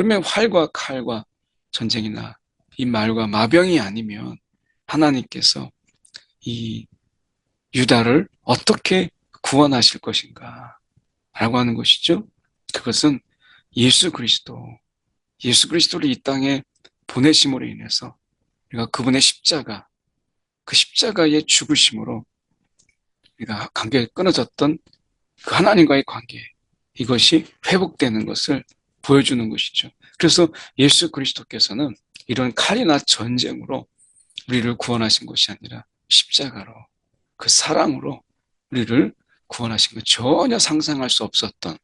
그러면 활과 칼과 전쟁이나 이 말과 마병이 아니면 하나님께서 이 유다를 어떻게 구원하실 것인가 라고 하는 것이죠. 그것은 예수 그리스도, 예수 그리스도를 이 땅에 보내심으로 인해서 우리가 그분의 십자가, 그 십자가의 죽으심으로 우리가 관계가 끊어졌던 그 하나님과의 관계, 이것이 회복되는 것을 보여주는 것이죠. 그래서 예수 그리스도께서는 이런 칼이나 전쟁으로 우리를 구원하신 것이 아니라 십자가로, 그 사랑으로 우리를 구원하신 것, 전혀 상상할 수 없었던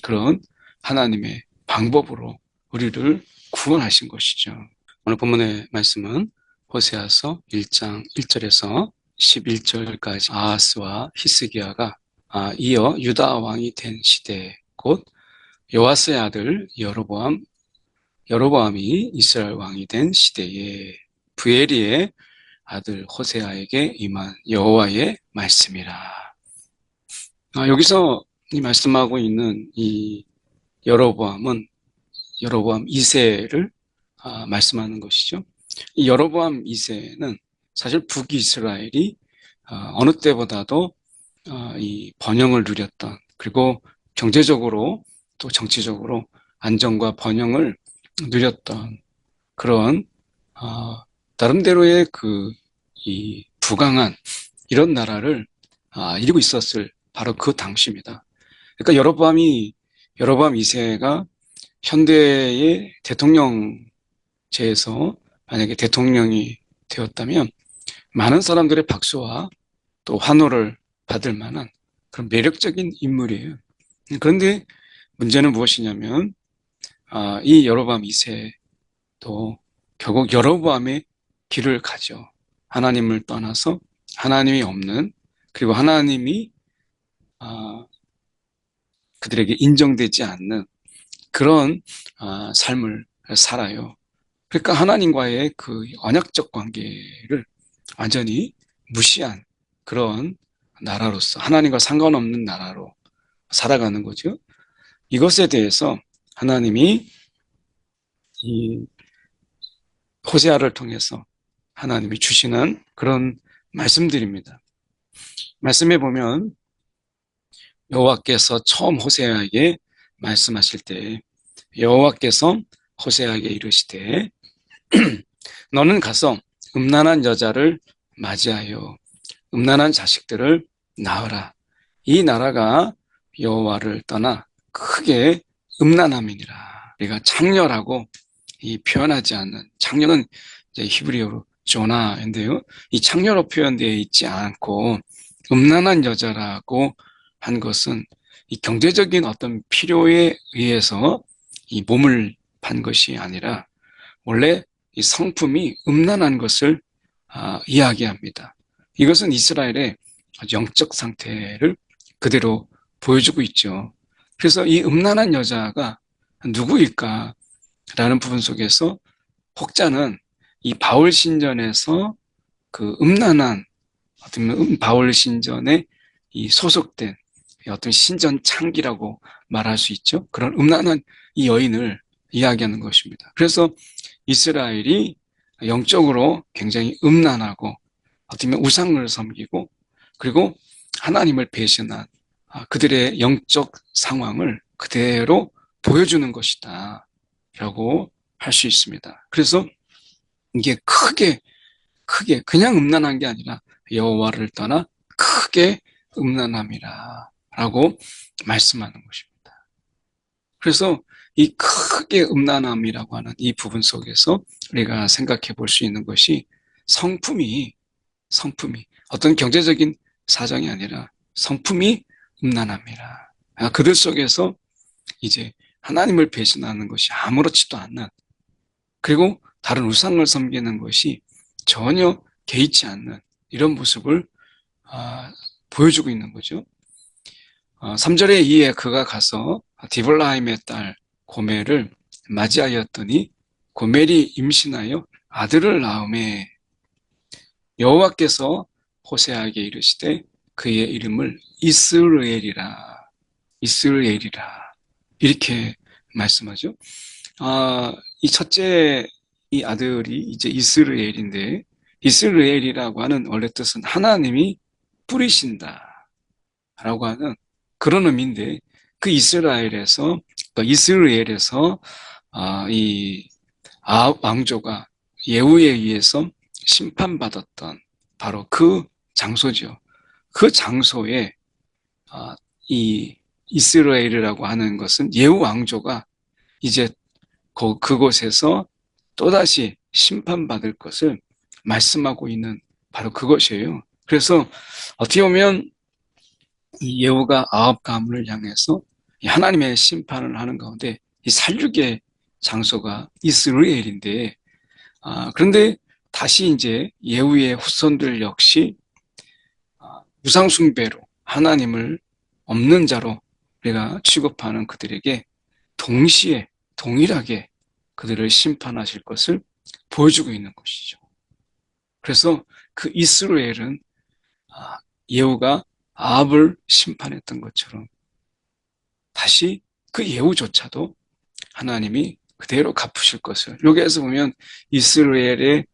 그런 하나님의 방법으로 우리를 구원하신 것이죠. 오늘 본문의 말씀은 호세아서 1장 1절에서 11절까지 아하스와 히스기야가 이어 유다 왕이 된 시대, 곧 요아스의 아들 여로보암이 이스라엘 왕이 된 시대에 부에리의 아들 호세아에게 임한 여호와의 말씀이라. 여기서 이 말씀하고 있는 이 여로보암은 여로보암 2세를 말씀하는 것이죠. 이 여로보암 2세는 사실 북이스라엘이 어느 때보다도 이 번영을 누렸던, 그리고 경제적으로 또 정치적으로 안정과 번영을 누렸던 그런 나름대로의 이 부강한 이런 나라를 이루고 있었을 바로 그 당시입니다. 그러니까 여로보암 2세가 현대의 대통령제에서 만약에 대통령이 되었다면 많은 사람들의 박수와 또 환호를 받을 만한 그런 매력적인 인물이에요. 그런데 문제는 무엇이냐면 이 여로보암 2세도 결국 여로보암의 길을 가죠. 하나님을 떠나서 하나님이 없는, 그리고 하나님이 그들에게 인정되지 않는 그런 삶을 살아요. 그러니까 하나님과의 그 언약적 관계를 완전히 무시한 그런 나라로서, 하나님과 상관없는 나라로 살아가는 거죠. 이것에 대해서 하나님이 이 호세아를 통해서 하나님이 주시는 그런 말씀들입니다. 말씀해 보면 여호와께서 처음 호세아에게 말씀하실 때 여호와께서 호세아에게 이르시되 너는 가서 음란한 여자를 맞이하여 음란한 자식들을 낳으라. 이 나라가 여호와를 떠나 크게 음란함이니라. 우리가 창녀라고 이 표현하지 않는, 창녀는 이제 히브리어로 조나인데요. 이 창녀로 표현되어 있지 않고 음란한 여자라고 한 것은 이 경제적인 어떤 필요에 의해서 이 몸을 판 것이 아니라 원래 이 성품이 음란한 것을 이야기합니다. 이것은 이스라엘의 영적 상태를 그대로 보여주고 있죠. 그래서 이 음란한 여자가 누구일까라는 부분 속에서 혹자는 이 바울 신전에서 그 음란한, 어떤 바울 신전에 이 소속된 어떤 신전 창기라고 말할 수 있죠. 그런 음란한 이 여인을 이야기하는 것입니다. 그래서 이스라엘이 영적으로 굉장히 음란하고 어떻게 보면 우상을 섬기고 그리고 하나님을 배신한 그들의 영적 상황을 그대로 보여주는 것이다 라고 할 수 있습니다. 그래서 이게 크게 그냥 음란한 게 아니라 여호와를 떠나 크게 음란함이라 라고 말씀하는 것입니다. 그래서 이 크게 음란함이라고 하는 이 부분 속에서 우리가 생각해 볼 수 있는 것이 성품이 어떤 경제적인 사정이 아니라 성품이 음란함이라. 그들 속에서 이제 하나님을 배신하는 것이 아무렇지도 않는, 그리고 다른 우상을 섬기는 것이 전혀 개의치 않는 이런 모습을 보여주고 있는 거죠. 3절에 이에 그가 가서 디볼라임의 딸 고멜을 맞이하였더니 고멜이 임신하여 아들을 낳음에 여호와께서 호세아에게 이르시되 그의 이름을 이스라엘이라 이렇게 말씀하죠. 이 첫째 이 아들이 이제 이스라엘인데 이스라엘이라고 하는 원래 뜻은 하나님이 뿌리신다 라고 하는 그런 의미인데 그 이스라엘에서 이 아합 왕조가 예후에 의해서 심판받았던 바로 그 장소죠. 그 장소에 이 이스라엘이라고 하는 것은 예후 왕조가 이제 그곳에서 또다시 심판받을 것을 말씀하고 있는 바로 그것이에요. 그래서 어떻게 보면 이 예후가 아합 가문을 향해서 하나님의 심판을 하는 가운데 이 살육의 장소가 이스라엘인데 그런데 다시 이제 예후의 후손들 역시 우상 숭배로 하나님을 없는 자로 우리가 취급하는 그들에게 동시에 동일하게 그들을 심판하실 것을 보여주고 있는 것이죠. 그래서 그 이스라엘은 예후가 아합을 심판했던 것처럼 다시 그 예후조차도 하나님이 그대로 갚으실 것을 여기에서 보면 이스라엘의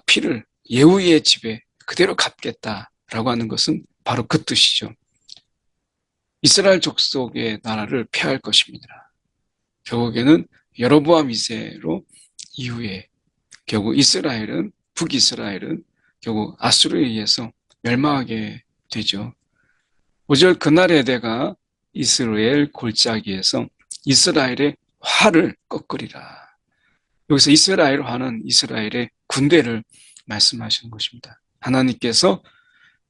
피를 예후의 집에 그대로 갚겠다라고 하는 것은 바로 그 뜻이죠. 이스라엘 족속의 나라를 폐할 것입니다. 결국에는 여로보암 2세로 이후에 결국 북이스라엘은 결국 아수르에 의해서 멸망하게 되죠. 5절 그날의 대가 이스라엘 골짜기에서 이스라엘의 화를 꺾으리라. 여기서 이스라엘 화는 이스라엘의 군대를 말씀하시는 것입니다. 하나님께서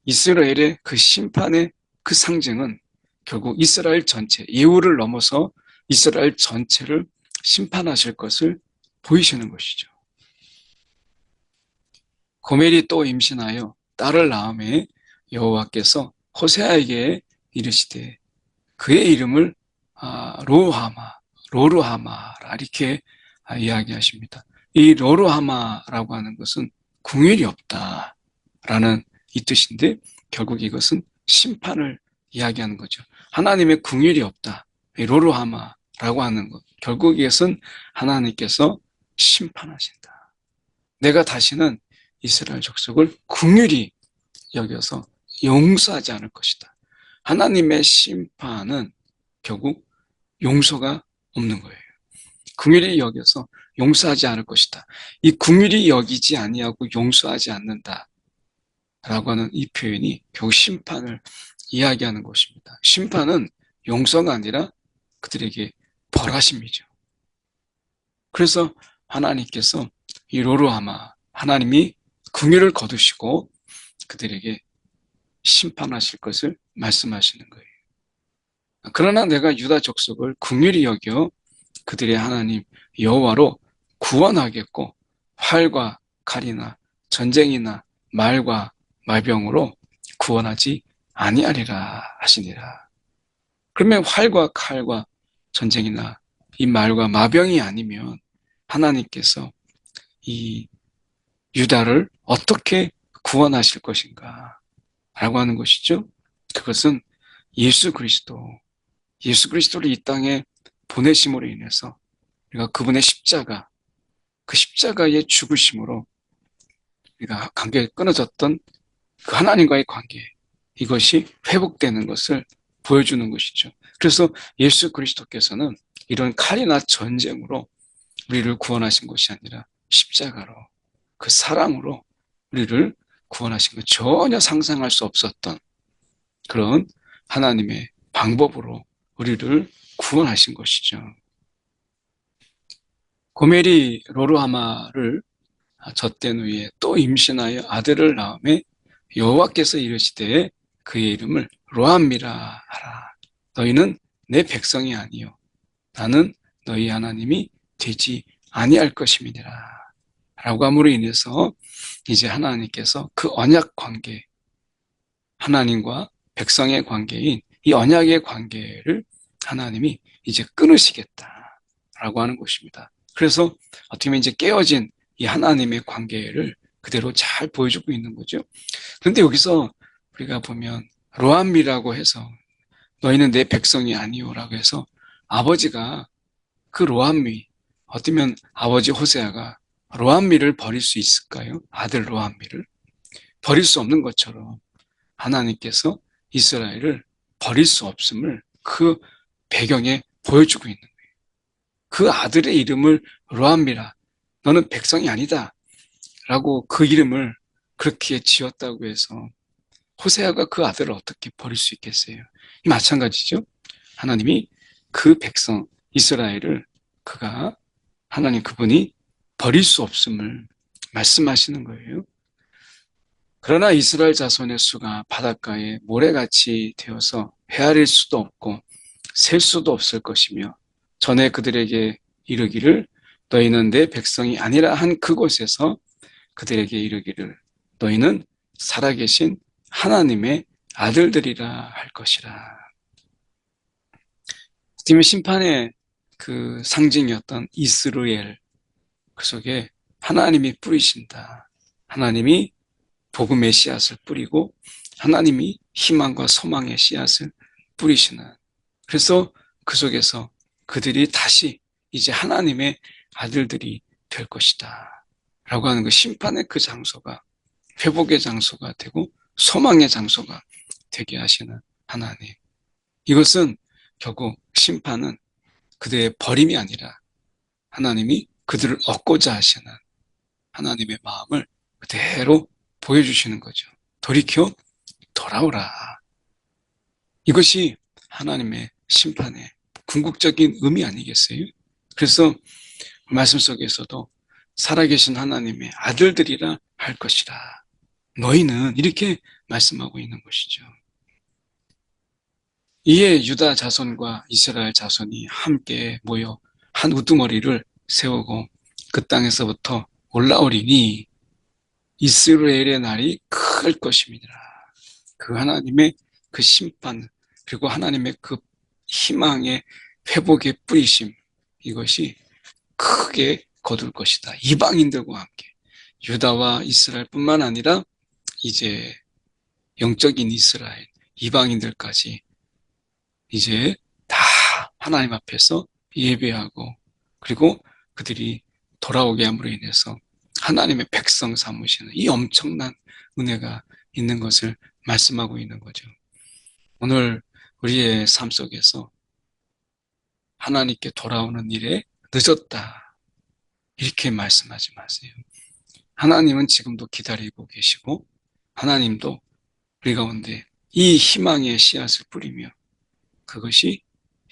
이스라엘의 그 심판의 그 상징은 결국 이스라엘 전체, 예후를 넘어서 이스라엘 전체를 심판하실 것을 보이시는 것이죠. 고멜이 또 임신하여 딸을 낳음에 여호와께서 호세아에게 이르시되 그의 이름을 로루하마라 이렇게 이야기하십니다. 이 로루하마라고 하는 것은 궁율이 없다라는 이 뜻인데 결국 이것은 심판을 이야기하는 거죠. 하나님의 궁율이 없다. 이 로루하마라고 하는 것. 결국 이것은 하나님께서 심판하신다. 내가 다시는 이스라엘 족속을 궁율이 여겨서 용서하지 않을 것이다. 하나님의 심판은 결국 용서가 없는 거예요. 긍휼히 여겨서 용서하지 않을 것이다. 이 긍휼히 여기지 아니하고 용서하지 않는다 라고 하는 이 표현이 결국 심판을 이야기하는 것입니다. 심판은 용서가 아니라 그들에게 벌하심이죠. 그래서 하나님께서 이 로루하마 하나님이 긍휼을 거두시고 그들에게 심판하실 것을 말씀하시는 거예요. 그러나 내가 유다 족속을 긍휼히 여겨 그들의 하나님 여호와로 구원하겠고 활과 칼이나 전쟁이나 말과 마병으로 구원하지 아니하리라 하시니라. 그러면 활과 칼과 전쟁이나 이 말과 마병이 아니면 하나님께서 이 유다를 어떻게 구원하실 것인가 라고 하는 것이죠. 그것은 예수 그리스도를 이 땅에 보내심으로 인해서 우리가 그분의 그 십자가의 죽으심으로 우리가 관계가 끊어졌던 그 하나님과의 관계 이것이 회복되는 것을 보여주는 것이죠. 그래서 예수 그리스도께서는 이런 칼이나 전쟁으로 우리를 구원하신 것이 아니라 십자가로 그 사랑으로 우리를 구원하신 것 전혀 상상할 수 없었던 그런 하나님의 방법으로 우리를 구원하신 것이죠. 고멜이 로루하마를 젖된 후에 또 임신하여 아들을 낳음에 여호와께서 이르시되 그의 이름을 로암미라 하라. 너희는 내 백성이 아니요 나는 너희 하나님이 되지 아니할 것임이니라. 라고 함으로 인해서 이제 하나님께서 그 언약 관계, 하나님과 백성의 관계인 이 언약의 관계를 하나님이 이제 끊으시겠다라고 하는 것입니다. 그래서 어떻게 보면 이제 깨어진 이 하나님의 관계를 그대로 잘 보여주고 있는 거죠. 그런데 여기서 우리가 보면 로암미라고 해서 너희는 내 백성이 아니오라고 해서 아버지가 그 로암미, 어쩌면 아버지 호세아가 로암미를 버릴 수 있을까요? 아들 로암미를 버릴 수 없는 것처럼 하나님께서 이스라엘을 버릴 수 없음을 그 배경에 보여주고 있는 거예요. 그 아들의 이름을 로암미라, 너는 백성이 아니다 라고 그 이름을 그렇게 지었다고 해서 호세아가 그 아들을 어떻게 버릴 수 있겠어요? 마찬가지죠. 하나님이 그 백성 이스라엘을 하나님 그분이 버릴 수 없음을 말씀하시는 거예요. 그러나 이스라엘 자손의 수가 바닷가에 모래같이 되어서 헤아릴 수도 없고 셀 수도 없을 것이며 전에 그들에게 이르기를 너희는 내 백성이 아니라 한 그곳에서 그들에게 이르기를 너희는 살아계신 하나님의 아들들이라 할 것이라. 하나님의 심판의 그 상징이었던 이스라엘, 그 속에 하나님이 뿌리신다. 하나님이 복음의 씨앗을 뿌리고 하나님이 희망과 소망의 씨앗을 뿌리시는, 그래서 그 속에서 그들이 다시 이제 하나님의 아들들이 될 것이다 라고 하는 그 심판의 그 장소가 회복의 장소가 되고 소망의 장소가 되게 하시는 하나님. 이것은 결국 심판은 그들의 버림이 아니라 하나님이 그들을 얻고자 하시는 하나님의 마음을 그대로 보여주시는 거죠. 돌이켜 돌아오라. 이것이 하나님의 심판의 궁극적인 의미 아니겠어요? 그래서 말씀 속에서도 살아계신 하나님의 아들들이라 할 것이라. 너희는 이렇게 말씀하고 있는 것이죠. 이에 유다 자손과 이스라엘 자손이 함께 모여 한 우두머리를 세우고 그 땅에서부터 올라오리니 이스라엘의 날이 클 것입니다. 그 하나님의 그 심판, 그리고 하나님의 그 희망의 회복의 뿌리심, 이것이 크게 거둘 것이다. 이방인들과 함께 유다와 이스라엘뿐만 아니라 이제 영적인 이스라엘, 이방인들까지 이제 다 하나님 앞에서 예배하고 그리고 그들이 돌아오게 함으로 인해서 하나님의 백성 삼으시는 이 엄청난 은혜가 있는 것을 말씀하고 있는 거죠. 오늘 우리의 삶 속에서 하나님께 돌아오는 일에 늦었다 이렇게 말씀하지 마세요. 하나님은 지금도 기다리고 계시고 하나님도 우리 가운데 이 희망의 씨앗을 뿌리며 그것이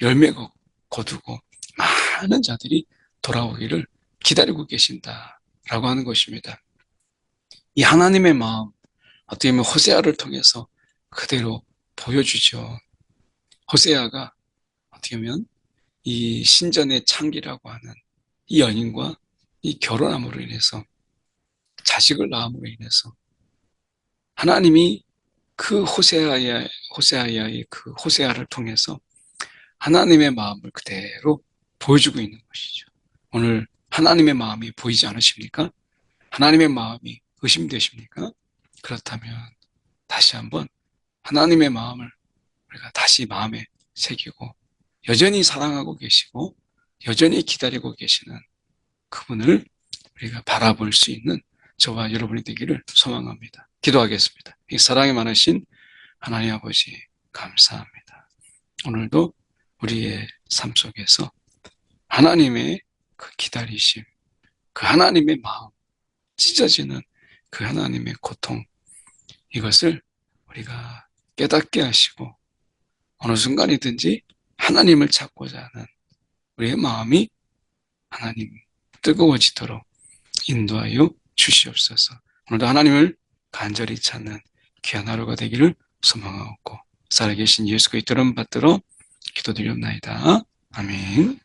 열매가 거두고 많은 자들이 돌아오기를 기다리고 계신다라고 하는 것입니다. 이 하나님의 마음, 어떻게 보면 호세아를 통해서 그대로 보여주죠. 호세아가 어떻게 보면 이 신전의 창기라고 하는 이 연인과 이 결혼함으로 인해서 자식을 낳음으로 인해서 하나님이 그 호세아의 그 호세아를 통해서 하나님의 마음을 그대로 보여주고 있는 것이죠. 오늘 하나님의 마음이 보이지 않으십니까? 하나님의 마음이 의심되십니까? 그렇다면 다시 한번 하나님의 마음을 우리가 다시 마음에 새기고 여전히 사랑하고 계시고 여전히 기다리고 계시는 그분을 우리가 바라볼 수 있는 저와 여러분이 되기를 소망합니다. 기도하겠습니다. 이 사랑이 많으신 하나님 아버지 감사합니다. 오늘도 우리의 삶 속에서 하나님의 그 기다리심, 그 하나님의 마음, 찢어지는 그 하나님의 고통, 이것을 우리가 깨닫게 하시고 어느 순간이든지 하나님을 찾고자 하는 우리의 마음이 하나님 뜨거워지도록 인도하여 주시옵소서. 오늘도 하나님을 간절히 찾는 귀한 하루가 되기를 소망하옵고 살아계신 예수 그리스도를 받들어 기도드리옵나이다. 아멘.